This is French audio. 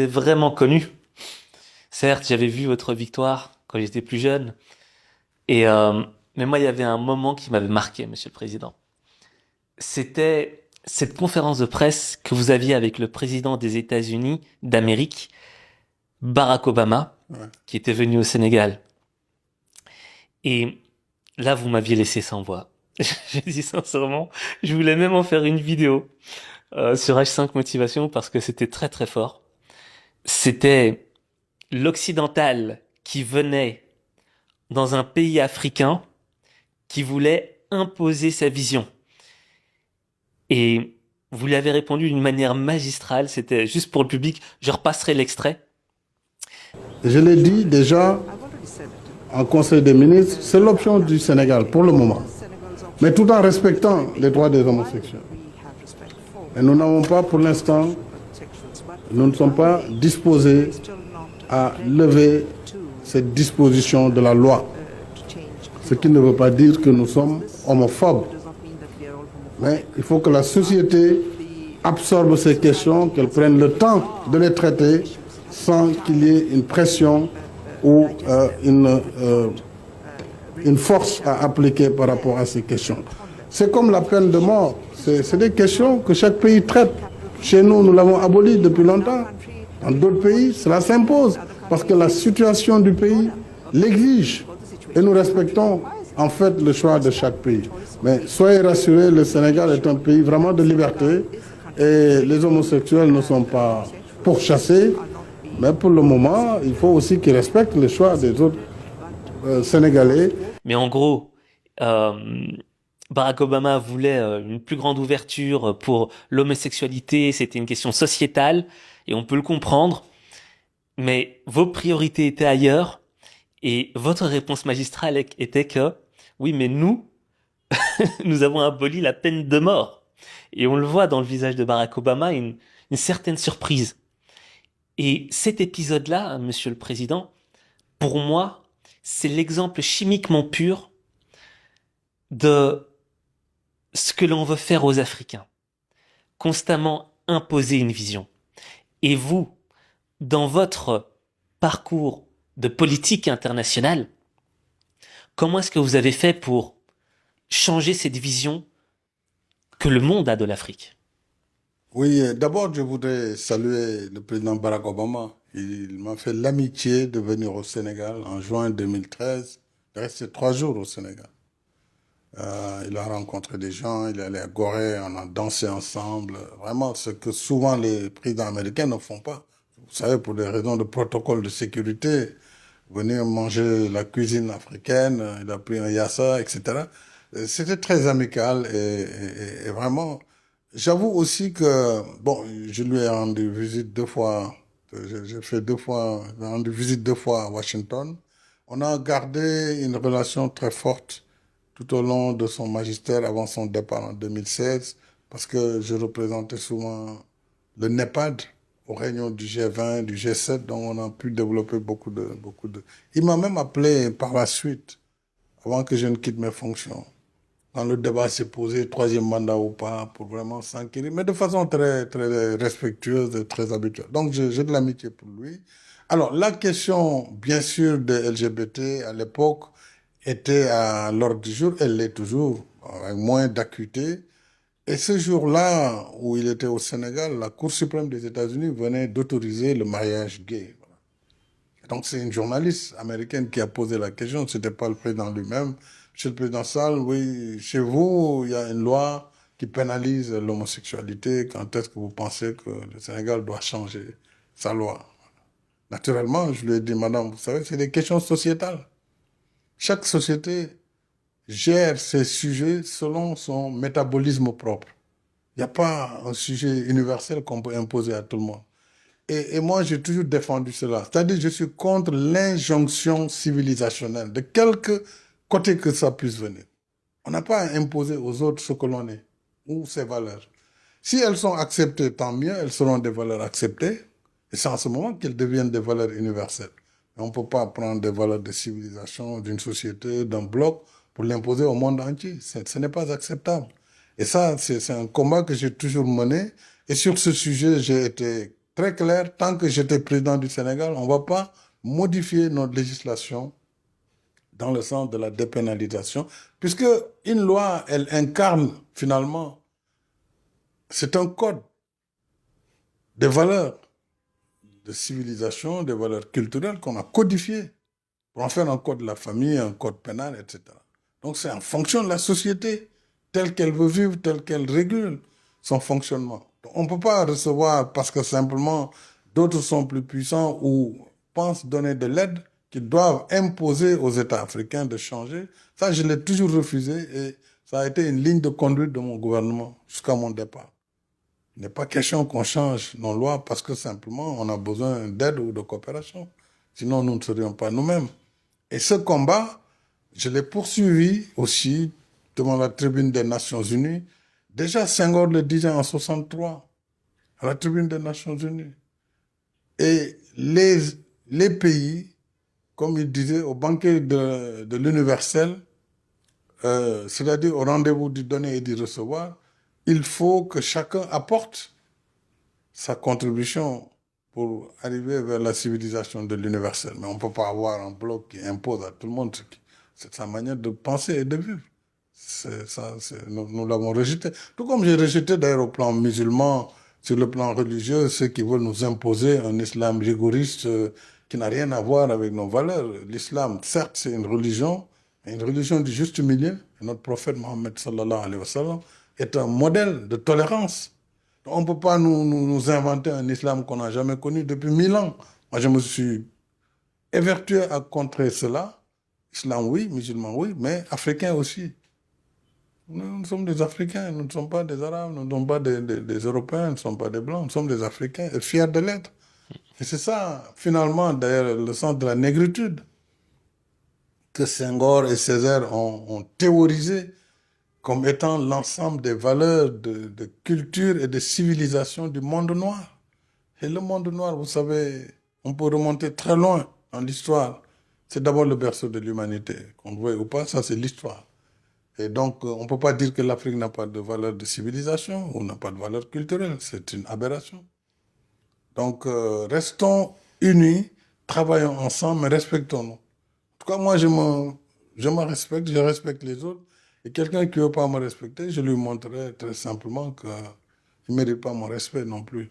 J'ai vraiment connu. Certes, j'avais vu votre victoire quand j'étais plus jeune. Et mais moi, il y avait un moment qui m'avait marqué, Monsieur le Président. C'était cette conférence de presse que vous aviez avec le président des États-Unis d'Amérique, Barack Obama, Ouais. qui était venu au Sénégal. Et là, vous m'aviez laissé sans voix. J'ai dit sincèrement, je voulais même en faire une vidéo sur H5 Motivation parce que c'était très très fort. C'était l'occidental qui venait dans un pays africain qui voulait imposer sa vision. Et vous lui avez répondu d'une manière magistrale, c'était juste pour le public, je repasserai l'extrait. Je l'ai dit déjà en Conseil des ministres, c'est l'option du Sénégal pour le moment, mais tout en respectant les droits des homosexuels. Et nous n'avons pas, pour l'instant, nous ne sommes pas disposés à lever cette disposition de la loi. Ce qui ne veut pas dire que nous sommes homophobes. Mais il faut que la société absorbe ces questions, qu'elle prenne le temps de les traiter sans qu'il y ait une pression ou une force à appliquer par rapport à ces questions. C'est comme la peine de mort. C'est des questions que chaque pays traite. Chez nous, nous l'avons abolie depuis longtemps. Dans d'autres pays, cela s'impose parce que la situation du pays l'exige. Et nous respectons en fait le choix de chaque pays. Mais soyez rassurés, le Sénégal est un pays vraiment de liberté et les homosexuels ne sont pas pourchassés. Mais pour le moment, il faut aussi qu'ils respectent le choix des autres Sénégalais. Mais en gros, Barack Obama voulait une plus grande ouverture pour l'homosexualité, c'était une question sociétale, et on peut le comprendre, mais vos priorités étaient ailleurs, et votre réponse magistrale était que, oui, mais nous, nous avons aboli la peine de mort. Et on le voit dans le visage de Barack Obama, une certaine surprise. Et cet épisode-là, Monsieur le Président, pour moi, c'est l'exemple chimiquement pur de ce que l'on veut faire aux Africains. Constamment imposer une vision. Et vous, dans votre parcours de politique internationale, comment est-ce que vous avez fait pour changer cette vision que le monde a de l'Afrique? Oui, d'abord, je voudrais saluer le président Barack Obama. Il m'a fait l'amitié de venir au Sénégal en juin 2013. Il est resté 3 jours au Sénégal. Il a rencontré des gens, il est allé à Gorée, on a dansé ensemble. Vraiment, ce que souvent les présidents américains ne font pas. Vous savez, pour des raisons de protocole de sécurité, venir manger la cuisine africaine, il a pris un yassa, etc. C'était très amical et vraiment, j'avoue aussi que, bon, je lui ai rendu visite 2 fois, j'ai fait 2 fois, j'ai rendu visite 2 fois à Washington. On a gardé une relation très forte tout au long de son magistère avant son départ en 2016, parce que je représentais souvent le NEPAD aux réunions du G20, du G7, donc on a pu développer beaucoup de. Il m'a même appelé par la suite, avant que je ne quitte mes fonctions. Quand le débat s'est posé, troisième mandat ou pas, pour vraiment s'enquérir, mais de façon très, très respectueuse et très habituelle. Donc j'ai de l'amitié pour lui. Alors, la question, bien sûr, des LGBT à l'époque était à l'ordre du jour, elle l'est toujours, avec moins d'acuité. Et ce jour-là, où il était au Sénégal, la Cour suprême des États-Unis venait d'autoriser le mariage gay. Donc c'est une journaliste américaine qui a posé la question, ce n'était pas le président lui-même. Monsieur le président Sall, oui, chez vous, il y a une loi qui pénalise l'homosexualité. Quand est-ce que vous pensez que le Sénégal doit changer sa loi? Naturellement, je lui ai dit, madame, vous savez, c'est des questions sociétales. Chaque société gère ses sujets selon son métabolisme propre. Il n'y a pas un sujet universel qu'on peut imposer à tout le monde. Et moi, j'ai toujours défendu cela. C'est-à-dire, je suis contre l'injonction civilisationnelle, de quelque côté que ça puisse venir. On n'a pas à imposer aux autres ce que l'on est, ou ses valeurs. Si elles sont acceptées, tant mieux, elles seront des valeurs acceptées, et c'est en ce moment qu'elles deviennent des valeurs universelles. On ne peut pas prendre des valeurs de civilisation, d'une société, d'un bloc, pour l'imposer au monde entier. Ce n'est pas acceptable. Et ça, c'est un combat que j'ai toujours mené. Et sur ce sujet, j'ai été très clair, tant que j'étais président du Sénégal, on ne va pas modifier notre législation dans le sens de la dépénalisation, puisque une loi, elle incarne finalement, c'est un code des valeurs de civilisation, des valeurs culturelles qu'on a codifiées pour en faire un code de la famille, un code pénal, etc. Donc c'est en fonction de la société, telle qu'elle veut vivre, telle qu'elle régule son fonctionnement. Donc, on ne peut pas recevoir parce que simplement d'autres sont plus puissants ou pensent donner de l'aide qu'ils doivent imposer aux États africains de changer. Ça, je l'ai toujours refusé et ça a été une ligne de conduite de mon gouvernement jusqu'à mon départ. Il n'est pas question qu'on change nos lois parce que simplement on a besoin d'aide ou de coopération. Sinon, nous ne serions pas nous-mêmes. Et ce combat, je l'ai poursuivi aussi devant la tribune des Nations Unies. Déjà, Senghor le disait en 63, à la tribune des Nations Unies. Et les pays, comme il disait, au banquet de l'universel, c'est-à-dire au rendez-vous du donner et du recevoir, il faut que chacun apporte sa contribution pour arriver vers la civilisation de l'universel. Mais on ne peut pas avoir un bloc qui impose à tout le monde. C'est sa manière de penser et de vivre. Nous l'avons rejeté. Tout comme j'ai rejeté d'ailleurs au plan musulman, sur le plan religieux, ceux qui veulent nous imposer un islam rigoriste qui n'a rien à voir avec nos valeurs. L'islam, certes, c'est une religion, mais une religion du juste milieu. Et notre prophète Mohammed sallallahu alayhi wa sallam est un modèle de tolérance. On ne peut pas nous inventer un islam qu'on n'a jamais connu depuis 1000 ans. Moi, je me suis évertué à contrer cela. Islam, oui, musulman, oui, mais africain aussi. Nous sommes des Africains, nous ne sommes pas des Arabes, nous ne sommes pas des Européens, nous ne sommes pas des Blancs, nous sommes des Africains, et fiers de l'être. Et c'est ça, finalement, d'ailleurs, le sens de la négritude que Senghor et Césaire ont théorisé comme étant l'ensemble des valeurs de culture et de civilisation du monde noir. Et le monde noir, vous savez, on peut remonter très loin dans l'histoire. C'est d'abord le berceau de l'humanité, qu'on le veuille ou pas, ça c'est l'histoire. Et donc, on ne peut pas dire que l'Afrique n'a pas de valeur de civilisation ou n'a pas de valeur culturelle. C'est une aberration. Donc, restons unis, travaillons ensemble, mais respectons-nous. En tout cas, moi, je me respecte, je respecte les autres. Et quelqu'un qui ne veut pas me respecter, je lui montrerai très simplement qu'il ne mérite pas mon respect non plus.